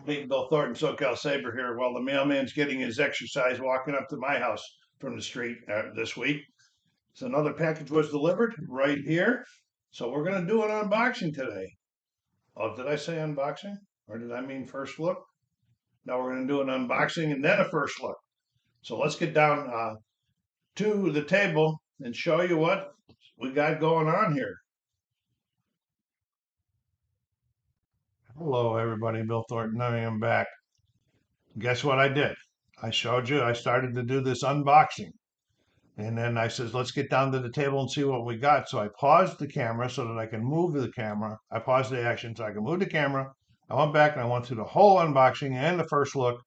Bill Thornton, SoCalSabre here. While the mailman's getting his exercise walking up to my house from the street this week. So another package was delivered right here. So we're going to do an unboxing today. Oh, did I say unboxing? Or did I mean first look? Now we're going to do an unboxing and then a first look. So let's get down to the table and show you what we got going on here. Hello, everybody. Bill Thornton. I am back. Guess what I did? I showed you. I started to do this unboxing. And then I says, let's get down to the table and see what we got. So I paused the camera so that I can move the camera. I paused the action so I can move the camera. I went back and I went through the whole unboxing and the first look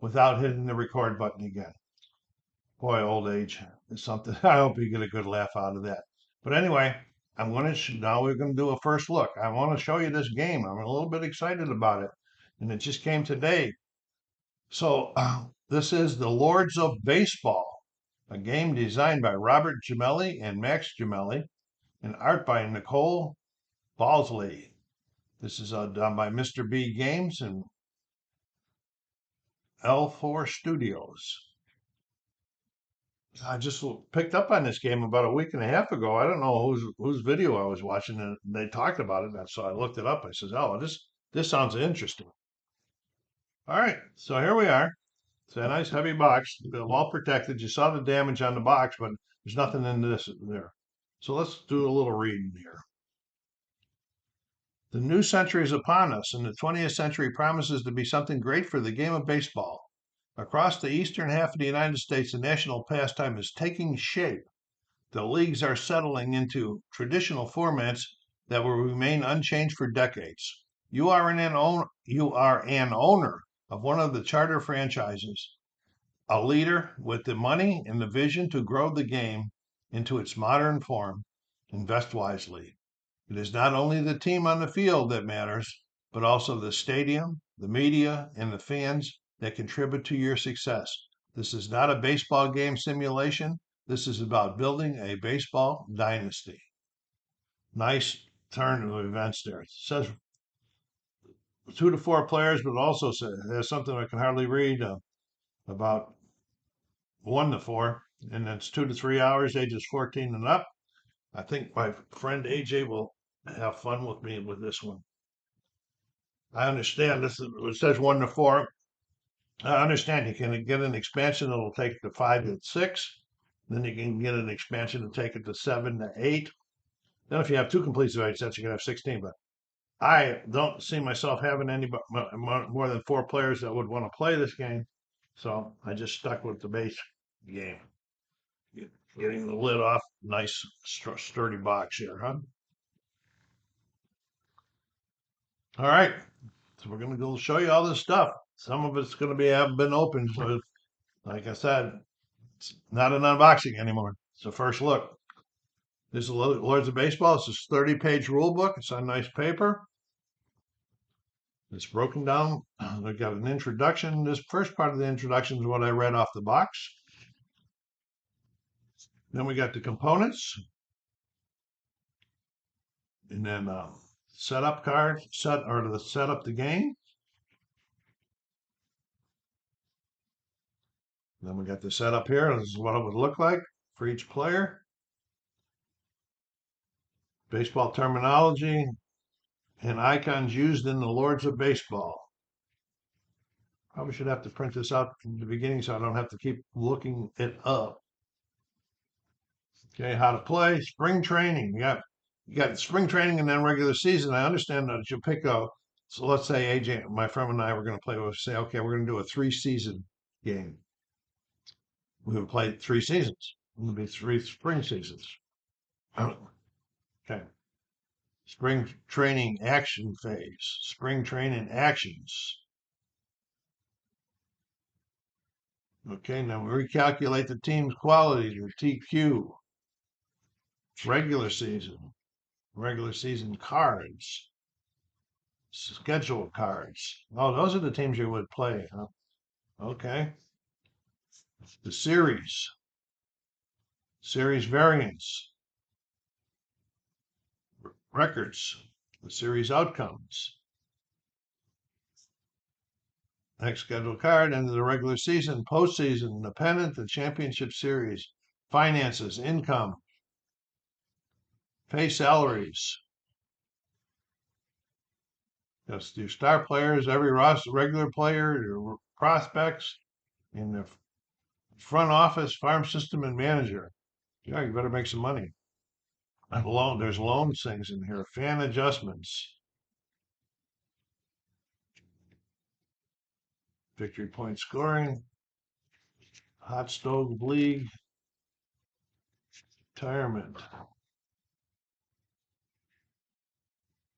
without hitting the record button again. Boy, old age is something. I hope you get a good laugh out of that. But anyway, now we're going to do a first look. I want to show you this game. I'm a little bit excited about it. And it just came today. So this is the Lords of Baseball, a game designed by Robert Gemelli and Max Gemelli, and art by Nicole Balsley. This is done by Mr. B Games and L4 Studios. I just picked up on this game about a week and a half ago. I don't know whose video I was watching, and they talked about it. And so I looked it up. I says, "Oh, this sounds interesting." All right, so here we are. It's a nice heavy box, well protected. You saw the damage on the box, but there's nothing in this there. So let's do a little reading here. The new century is upon us, and the 20th century promises to be something great for the game of baseball. Across the eastern half of the United States, the national pastime is taking shape. The leagues are settling into traditional formats that will remain unchanged for decades. You are an owner of one of the charter franchises, a leader with the money and the vision to grow the game into its modern form. Invest wisely. It is not only the team on the field that matters, but also the stadium, the media, and the fans that contribute to your success. This is not a baseball game simulation. This is about building a baseball dynasty. Nice turn of events there. It says 2 to 4 players, but also there's something I can hardly read about 1 to 4, and it's 2 to 3 hours, ages 14 and up. I think my friend AJ will have fun with me with this one. I understand it says 1 to 4. I understand you can get an expansion that'll take it to 5 to 6. Then you can get an expansion to take it to 7 to 8. Then if you have 2 complete sets, you can have 16. But I don't see myself having any more than 4 players that would want to play this game. So I just stuck with the base game. Getting the lid off, nice sturdy box here, huh? All right, so we're gonna go show you all this stuff. Some of it's gonna have been opened, so like I said, it's not an unboxing anymore. It's a first look. This is Lords of Baseball. It's a 30-page rule book. It's on nice paper. It's broken down. They've got an introduction. This first part of the introduction is what I read off the box. Then we got the components. And then setup card, set up the game. Then we got the setup here. This is what it would look like for each player. Baseball terminology and icons used in the Lords of Baseball. Probably should have to print this out from the beginning so I don't have to keep looking it up. Okay, how to play, spring training. You got spring training and then regular season. I understand that you pick a, so let's say AJ, my friend and I were going to play, we'll say, okay, we're going to do a 3-season game. We would play 3 seasons. It would be 3 spring seasons. Okay. Spring training action phase. Spring training actions. Okay, now we recalculate the team's qualities or TQ. Regular season cards, schedule cards. Oh, those are the teams you would play, huh? Okay. The series variants, records, the series outcomes, Next scheduled card, end of the regular season, postseason, the pennant, the championship series, finances, income, pay salaries. That's your star players, every roster, regular player, your prospects, in the front office, farm system, and manager. Yeah, you better make some money. There's loan things in here, fan adjustments, victory point scoring, hot stove league, retirement,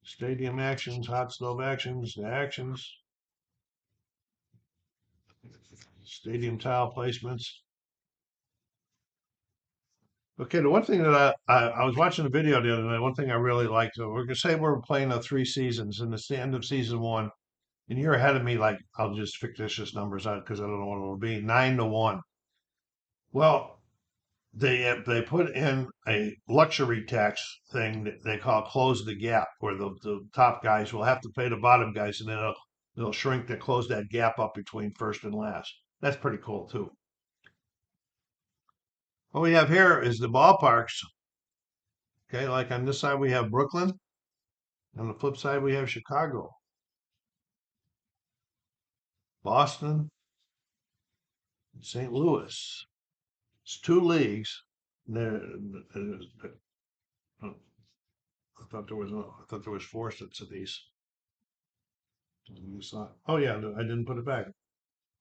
stadium actions, hot stove actions, the actions, stadium tile placements. Okay, the one thing that I was watching a video the other night, one thing I really liked, so we're gonna say we're playing 3 seasons and it's the end of season one, and you're ahead of me, like I'll just fictitious numbers out because I don't know what it'll be, 9-1. Well, they put in a luxury tax thing that they call close the gap, where the top guys will have to pay the bottom guys, and then they'll shrink to close that gap up between first and last. That's pretty cool too. What we have here is the ballparks. Okay, like on this side we have Brooklyn, on the flip side we have Chicago, Boston, St. Louis. It's 2 leagues. There, I thought there was 4 sets of these. Oh yeah, I didn't put it back.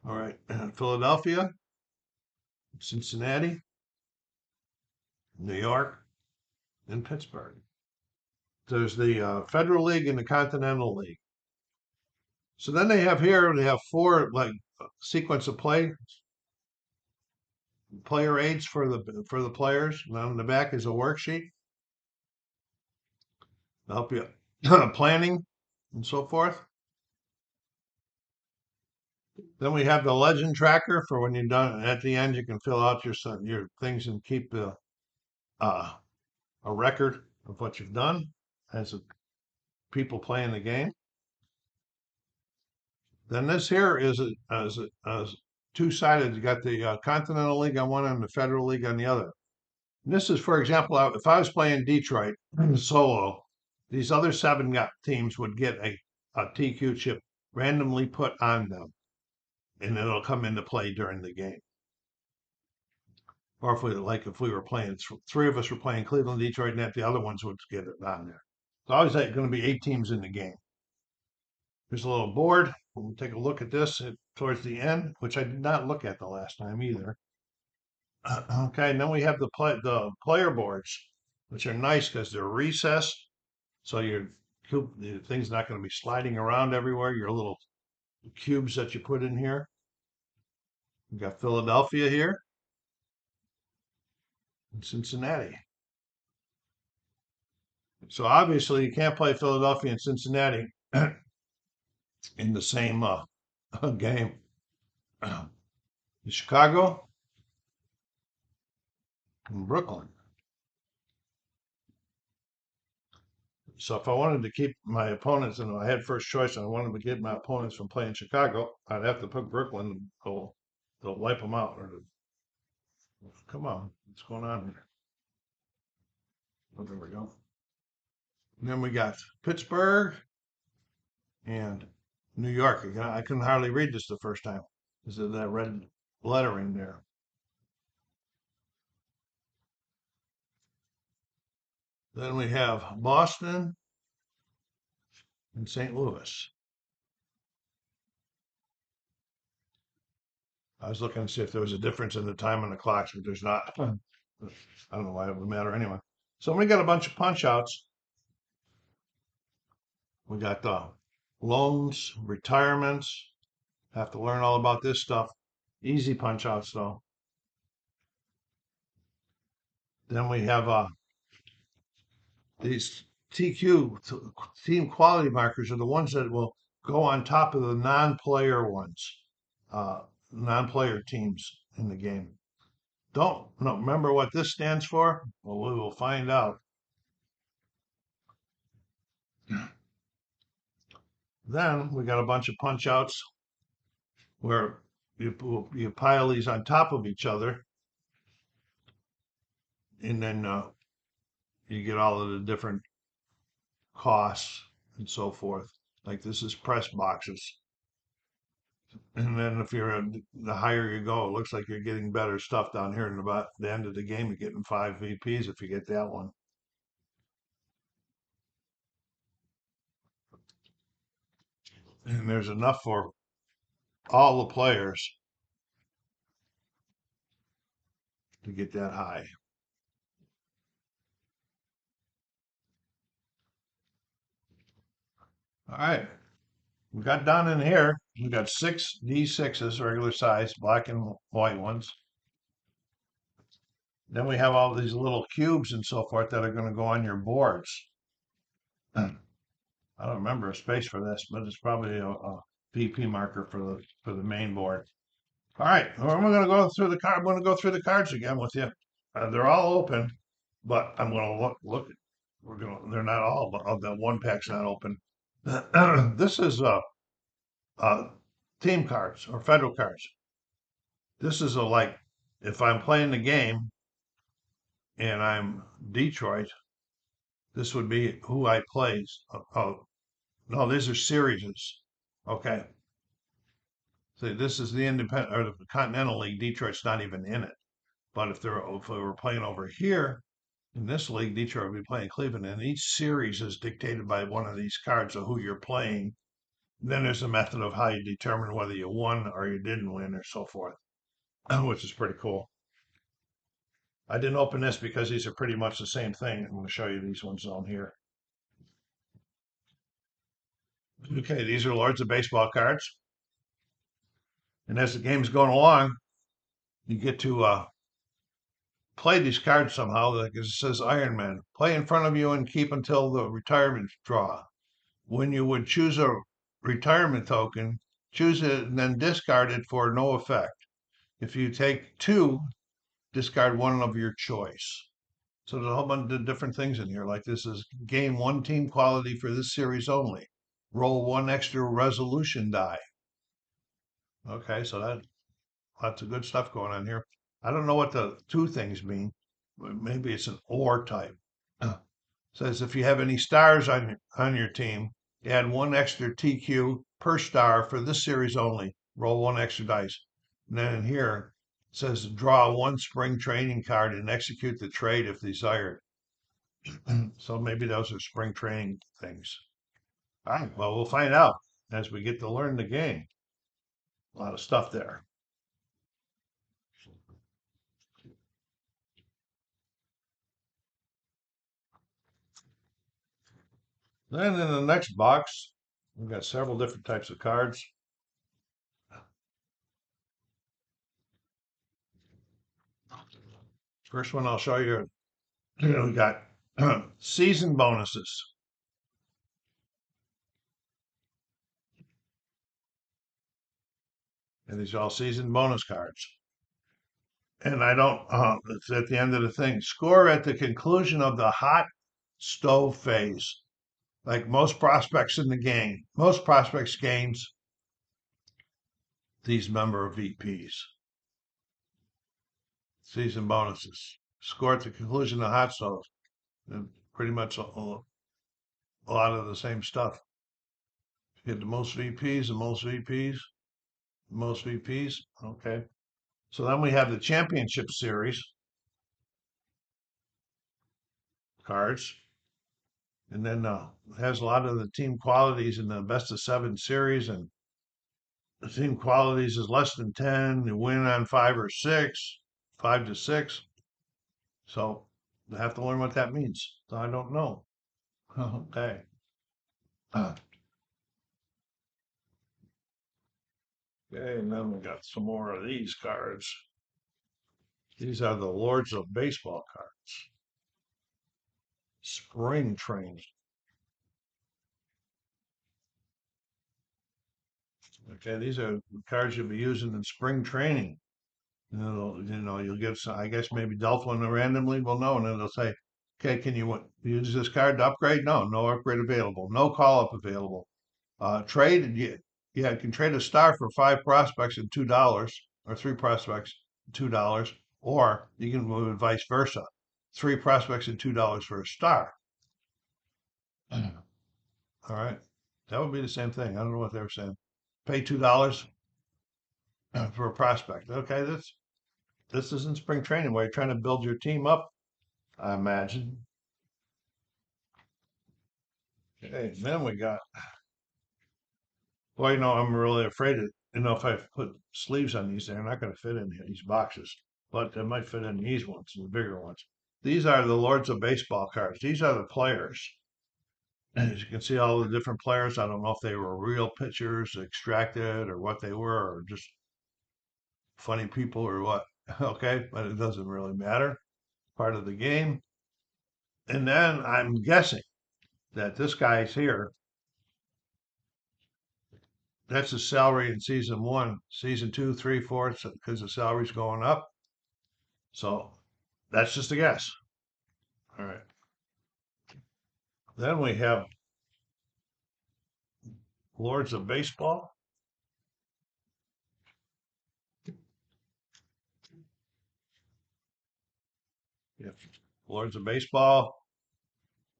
All right, Philadelphia, Cincinnati, New York, and Pittsburgh. There's the Federal League and the Continental League. So then they have 4 like sequence of player aids for the players. And on the back is a worksheet to help you planning and so forth. Then we have the legend tracker for when you're done. At the end, you can fill out your things and keep uh, a record of what you've done as people playing the game. Then this here is a two-sided. You got the Continental League on one and the Federal League on the other. And this is, for example, if I was playing Detroit solo, these other 7 teams would get a TQ chip randomly put on them, and it'll come into play during the game. Or if we were playing, 3 of us were playing Cleveland, Detroit, and the other ones would get it on there. It's always going to be 8 teams in the game. Here's a little board. We'll take a look at this towards the end, which I did not look at the last time either. Okay, and then we have the player boards, which are nice because they're recessed, so the thing's not going to be sliding around everywhere. Your little cubes that you put in here. We got Philadelphia here, and Cincinnati. So obviously you can't play Philadelphia and Cincinnati in the same game. Chicago and Brooklyn. So if I wanted to keep my opponents, and I had first choice, and I wanted to get my opponents from playing Chicago, I'd have to put Brooklyn. They'll wipe them out. Come on, what's going on here? Oh, there we go. And then we got Pittsburgh and New York. I couldn't hardly read this the first time because of that red lettering there. Then we have Boston and St. Louis. I was looking to see if there was a difference in the time on the clocks, but there's not. I don't know why it would matter anyway. So we got a bunch of punch outs. We got loans, retirements. Have to learn all about this stuff. Easy punch outs though. Then we have these TQ team quality markers are the ones that will go on top of the non-player ones, non-player teams in the game. Don't remember what this stands for? Well, we will find out. Then we got a bunch of punch outs where you pile these on top of each other, and then you get all of the different costs and so forth. Like this is press boxes. And then if you're the higher you go, it looks like you're getting better stuff down here. And about the end of the game, you're getting 5 VPs if you get that one. And there's enough for all the players to get that high. All right, we got down in here. We got 6 D6s, regular size, black and white ones. Then we have all these little cubes and so forth that are going to go on your boards. I don't remember a space for this, but it's probably a VP marker for the main board. All right, well, I'm going to go through the card. I'm going to go through the cards again with you. They're all open, but I'm going to look. They're not all, but the one pack's not open. This is team cards or federal cards. This is like if I'm playing the game and I'm Detroit, this would be who I played. Oh, no, these are series. Okay. See, this is the independent or the Continental League. Detroit's not even in it. But if they were playing over here in this league, Detroit would be playing Cleveland, and each series is dictated by one of these cards of who you're playing. Then there's a method of how you determine whether you won or you didn't win or so forth, which is pretty cool. I didn't open this because these are pretty much the same thing. I'm going to show you these ones down here. Okay, these are Lords of Baseball cards. And as the game's going along, you get to play these cards somehow. Like it says Iron Man, play in front of you and keep until the retirement draw. When you would choose a retirement token, choose it and then discard it for no effect. If you take 2, discard one of your choice. So there's a whole bunch of different things in here. Like this is game 1 team quality for this series only. Roll 1 extra resolution die. Okay, so that lots of good stuff going on here. I don't know what the 2 things mean. Maybe it's an or type. Says if you have any stars on your team, add 1 extra TQ per star for this series only. Roll 1 extra dice. And then in here it says draw 1 spring training card and execute the trade if desired. So maybe those are spring training things. All right, well, we'll find out as we get to learn the game. A lot of stuff there. Then in the next box, we've got several different types of cards. First one I'll show you, we got season bonuses. And these are all season bonus cards. And I don't, it's at the end of the thing. Score at the conclusion of the hot stove phase. Like most prospects in the game, most prospects games, these number of VPs. Season bonuses. Score at the conclusion of hot stove. And pretty much a lot of the same stuff. Get the most VPs, the most VPs, the most VPs. Okay. So then we have the championship series cards. And then has a lot of the team qualities in the best of 7 series. And the team qualities is less than 10. You win on 5 or 6, 5 to 6. So I have to learn what that means. So I don't know. Okay. Okay, and then we got some more of these cards. These are the Lords of Baseball cards. Spring training. Okay, these are cards you'll be using in spring training. You'll get some, I guess maybe dealt one randomly. Well, no, and then they'll say, okay, can you use this card to upgrade? No, no upgrade available. No call up available. Trade, Yeah, you can trade a star for 5 prospects and $2, or 3 prospects, $2, or you can move it vice versa. 3 prospects and $2 for a star. All right. That would be the same thing. I don't know what they were saying. Pay $2 for a prospect. Okay, this isn't spring training where you're trying to build your team up, I imagine. Okay, then we got, well, I'm really afraid of, if I put sleeves on these, they're not going to fit in these boxes, but they might fit in these ones, the bigger ones. These are the Lords of Baseball cards. These are the players. As you can see, all the different players. I don't know if they were real pitchers extracted or what they were, or just funny people or what. Okay, but it doesn't really matter. Part of the game. And then I'm guessing that this guy's here. That's his salary in season 1, season 2, 3, 4, because the salary's going up. So that's just a guess. All right. Then we have Lords of Baseball. Yeah. Lords of Baseball.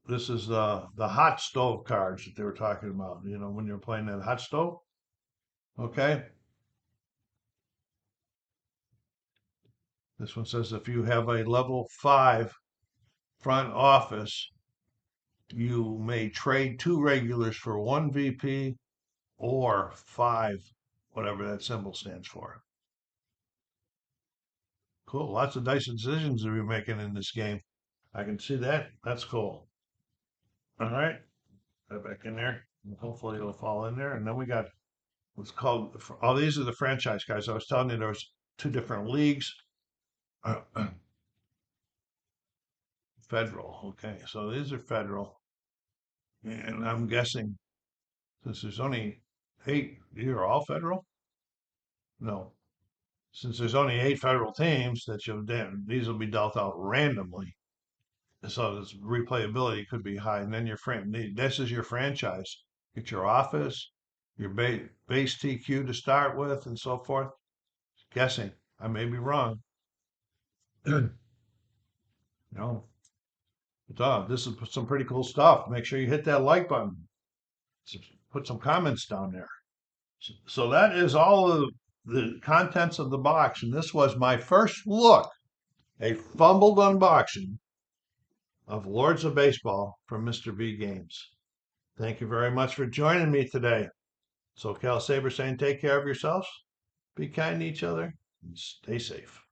This is the hot stove cards that they were talking about. When you're playing that hot stove. Okay. This one says if you have a level 5 front office, you may trade 2 regulars for 1 VP or 5, whatever that symbol stands for. Cool. Lots of dice decisions to be making in this game. I can see that. That's cool. All right. Put it back in there. Hopefully it'll fall in there. And then we got what's called, oh, these are the franchise guys. I was telling you there was 2 different leagues. Federal. Okay. So these are federal. And I'm guessing since there's only 8, you're all federal? No. Since there's only 8 federal teams these will be dealt out randomly. So this replayability could be high. And then this is your franchise. Get your office, your base TQ to start with, and so forth. Guessing. I may be wrong. No. This is some pretty cool stuff. Make sure you hit that like button. Put some comments down there. So that is all of the contents of the box. And this was my first look, a fumbled unboxing of Lords of Baseball from Mr. B Games. Thank you very much for joining me today. SoCalSabre saying take care of yourselves, be kind to each other, and stay safe.